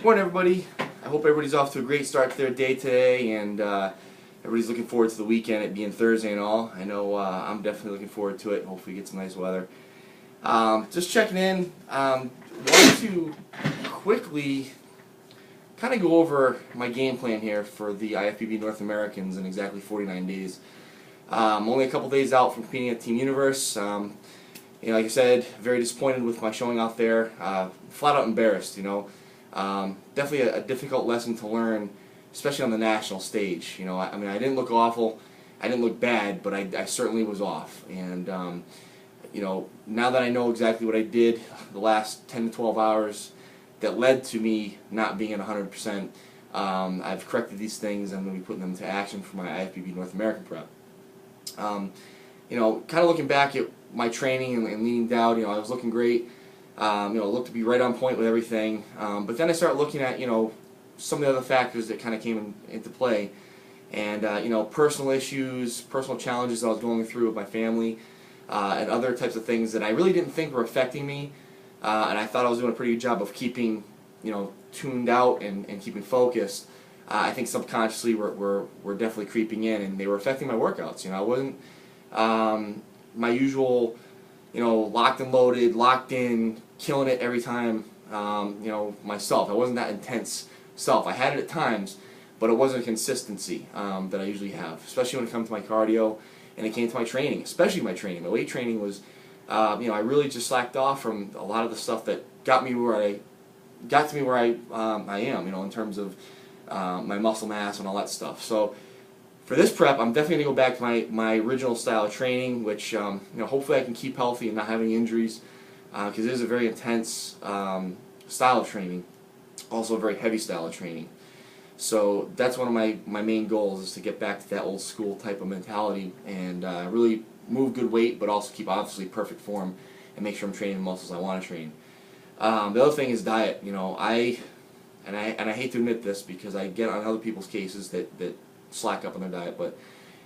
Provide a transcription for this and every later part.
Morning, everybody. I hope everybody's off to a great start to their day today, and everybody's looking forward to the weekend, it being Thursday and all. I know I'm definitely looking forward to it. Hopefully get some nice weather. Just checking in. Wanted to quickly kind of go over my game plan here for the IFBB North Americans in exactly 49 days. Only a couple days out from competing at Team Universe. Like I said, very disappointed with my showing out there. Flat out embarrassed, Definitely a difficult lesson to learn, especially on the national stage. I mean, I didn't look awful, I didn't look bad, but I certainly was off. And now that I know exactly what I did the last 10 to 12 hours that led to me not being at 100%, I've corrected these things. I'm going to be putting them into action for my IFBB North American prep. Kind of looking back at my training and leaning down, I was looking great. Looked to be right on point with everything. But then I started looking at, some of the other factors that kind of came into play. And, personal issues, personal challenges that I was going through with my family, and other types of things that I really didn't think were affecting me. And I thought I was doing a pretty good job of keeping, tuned out and keeping focused. I think subconsciously were definitely creeping in, and they were affecting my workouts. I wasn't my usual, locked and loaded, locked in, killing it every time, myself. I wasn't that intense self. I had it at times, but it wasn't a consistency that I usually have, especially when it comes to my cardio and it came to my training, especially my training. My weight training was, I really just slacked off from a lot of the stuff that got to me where I am, in terms of my muscle mass and all that stuff. So for this prep, I'm definitely going to go back to my original style of training, which hopefully I can keep healthy and not have any injuries, because it is a very intense style of training, also a very heavy style of training. So that's one of my main goals, is to get back to that old school type of mentality and really move good weight, but also keep obviously perfect form and make sure I'm training the muscles I want to train. The other thing is diet. I hate to admit this because I get on other people's cases that slack up on their diet, but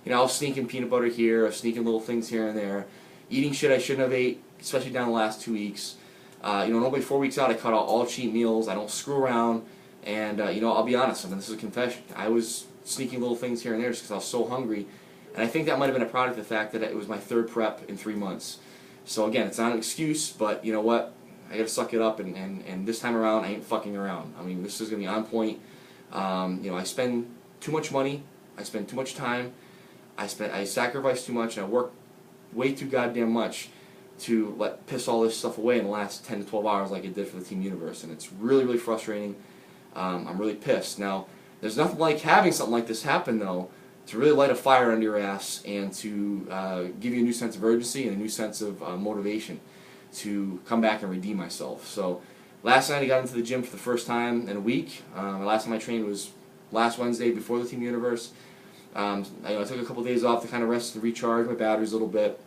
I was sneaking peanut butter here, I was sneaking little things here and there, eating shit I shouldn't have ate, especially down the last 2 weeks. Normally 4 weeks out I cut out all cheat meals, I don't screw around, and I'll be honest, and this is a confession, I was sneaking little things here and there just because I was so hungry, and I think that might have been a product of the fact that it was my third prep in 3 months. So again, it's not an excuse, but you know what, I gotta suck it up, and this time around I ain't fucking around. I mean, this is gonna be on point. I spend too much money, I spend too much time, I sacrifice too much, and I work way too goddamn much to piss all this stuff away in the last 10 to 12 hours like I did for the Team Universe, and it's really, really frustrating. I'm really pissed. Now, there's nothing like having something like this happen, though, to really light a fire under your ass and to give you a new sense of urgency and a new sense of motivation to come back and redeem myself. So last night I got into the gym for the first time in a week. The last time I trained was last Wednesday before the Team Universe. I took a couple days off to kind of rest and recharge my batteries a little bit.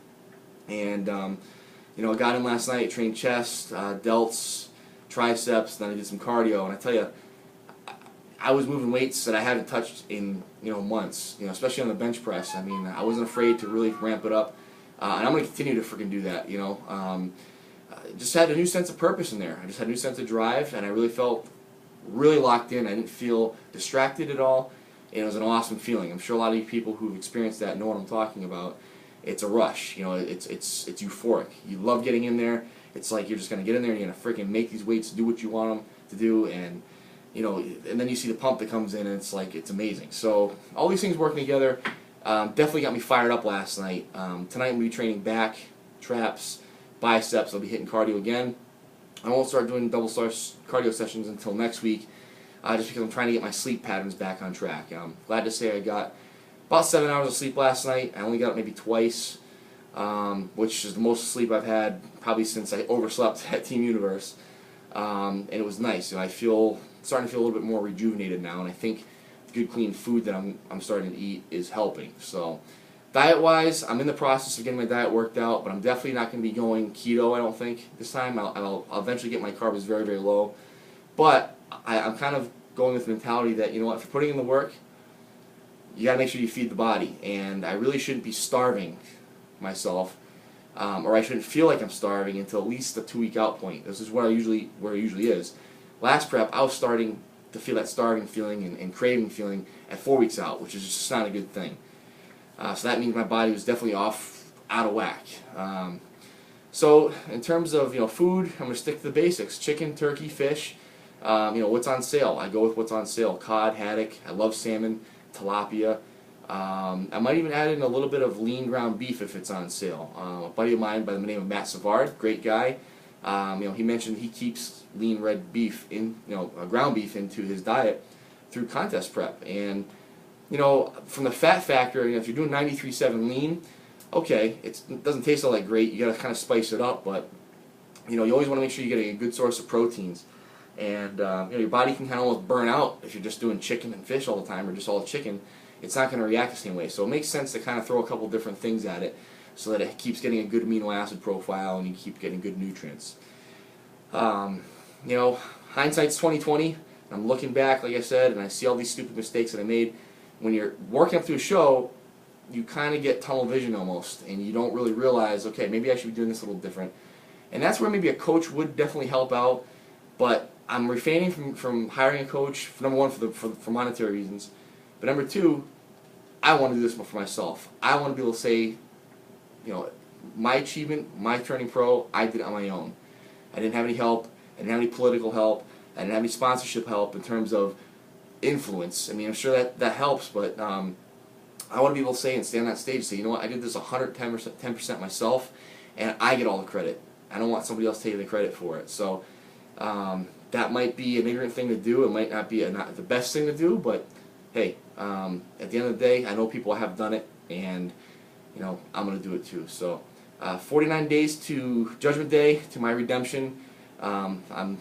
And, I got in last night, trained chest, delts, triceps, then I did some cardio. And I tell you, I was moving weights that I haven't touched in, months, especially on the bench press. I mean, I wasn't afraid to really ramp it up. And I'm going to continue to freaking do that, just had a new sense of purpose in there. I just had a new sense of drive, and I really felt really locked in. I didn't feel distracted at all. And it was an awesome feeling. I'm sure a lot of you people who've experienced that know what I'm talking about. It's a rush, it's euphoric. You love getting in there. It's like you're just going to get in there and you're going to freaking make these weights do what you want them to do, and and then you see the pump that comes in, and it's like, it's amazing. So all these things working together definitely got me fired up last night. Tonight I'm going to be training back, traps, biceps. I'll be hitting cardio again. I won't start doing double star cardio sessions until next week, just because I'm trying to get my sleep patterns back on track. I'm glad to say I got about 7 hours of sleep last night. I only got it maybe twice, which is the most sleep I've had probably since I overslept at Team Universe. And it was nice. Starting to feel a little bit more rejuvenated now, and I think the good clean food that I'm starting to eat is helping. So diet-wise, I'm in the process of getting my diet worked out, but I'm definitely not going to be going keto, I don't think, this time. I'll eventually get my carbs very, very low. But I'm kind of going with the mentality that, if you're putting in the work, you got to make sure you feed the body. And I really shouldn't be starving myself, or I shouldn't feel like I'm starving until at least the 2-week out point. This is where it usually is. last prep, I was starting to feel that starving feeling and craving feeling at 4 weeks out, which is just not a good thing. So that means my body was definitely out of whack. So in terms of food, I'm going to stick to the basics: chicken, turkey, fish. What's on sale? I go with what's on sale: cod, haddock. I love salmon, tilapia. I might even add in a little bit of lean ground beef if it's on sale. A buddy of mine by the name of Matt Savard, great guy. He mentioned he keeps lean red beef ground beef into his diet through contest prep. And from the fat factor, if you're doing 93.7 lean, okay, it doesn't taste all that great. You got to kind of spice it up, but you always want to make sure you're getting a good source of proteins. And your body can kind of almost burn out if you're just doing chicken and fish all the time, or just all chicken. It's not going to react the same way. So it makes sense to kind of throw a couple different things at it, so that it keeps getting a good amino acid profile and you keep getting good nutrients. Hindsight's 20/20. I'm looking back, like I said, and I see all these stupid mistakes that I made. When you're working up to a show, you kind of get tunnel vision almost, and you don't really realize, okay, maybe I should be doing this a little different. And that's where maybe a coach would definitely help out, but I'm refraining from hiring a coach, for number one, for monetary reasons, but number two, I want to do this for myself. I want to be able to say, my achievement, my turning pro, I did it on my own. I didn't have any help. I didn't have any political help. I didn't have any sponsorship help in terms of influence. I mean, I'm sure that helps, but I want to be able to say and stand on that stage and say, you know what, I did this 110% myself, and I get all the credit. I don't want somebody else taking the credit for it. So that might be an ignorant thing to do. It might not be not the best thing to do, but hey, at the end of the day, I know people have done it, and I'm going to do it too. So 49 days to Judgment Day, to my redemption. I'm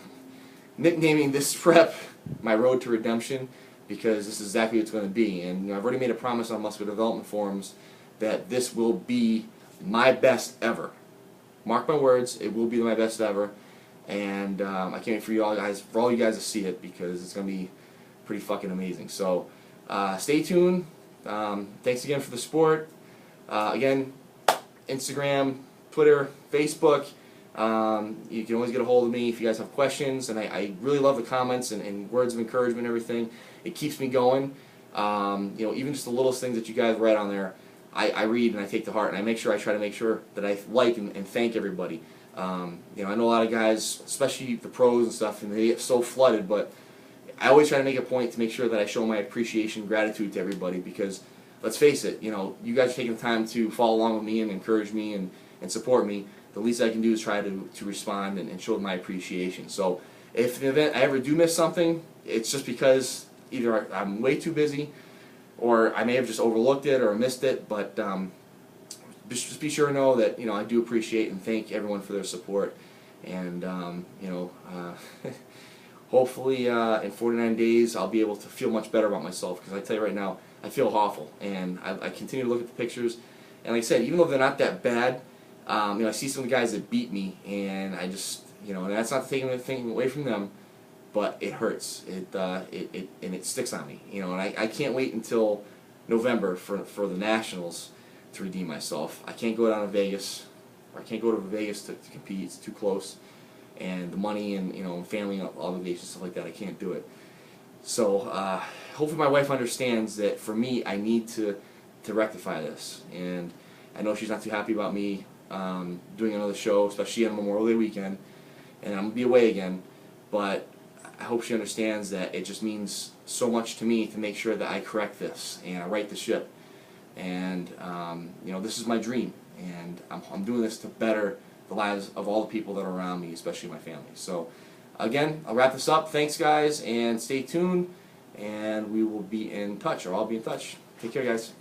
nicknaming this prep my road to redemption, because this is exactly what it's going to be. And I've already made a promise on muscular development forums that this will be my best ever. Mark my words, it will be my best ever. And I can't wait for all you guys to see it, because it's going to be pretty fucking amazing. So stay tuned. Thanks again for the support. Again, Instagram, Twitter, Facebook. You can always get a hold of me if you guys have questions, and I really love the comments and words of encouragement and everything. It keeps me going. Even just the littlest things that you guys write on there, I read and I take to heart, and I try to make sure that I like and thank everybody. I know a lot of guys, especially the pros and stuff, and they get so flooded, but I always try to make a point to make sure that I show my appreciation and gratitude to everybody, because let's face it, you guys are taking the time to follow along with me and encourage me and support me. The least I can do is try to respond and show my appreciation. So if in the event I ever do miss something, it's just because either I'm way too busy, or I may have just overlooked it or missed it, but just be sure to know that I do appreciate and thank everyone for their support. And hopefully in 49 days I'll be able to feel much better about myself, because I tell you right now, I feel awful, and I continue to look at the pictures, and like I said, even though they're not that bad, I see some of the guys that beat me, and I just, and that's not taking anything away from them, but it hurts. It sticks on me, and I can't wait until November for the Nationals to redeem myself. I can't go down to Vegas, or I can't go to Vegas to compete. It's too close, and the money and family obligations, stuff like that, I can't do it. So hopefully my wife understands that for me, I need to rectify this, and I know she's not too happy about me doing another show, especially on Memorial Day weekend, and I'm going to be away again, but I hope she understands that it just means so much to me to make sure that I correct this and I right the ship. And this is my dream, and I'm doing this to better the lives of all the people that are around me, especially my family. So again, I'll wrap this up. Thanks guys, and stay tuned, and we will be in touch, or I'll be in touch. Take care guys.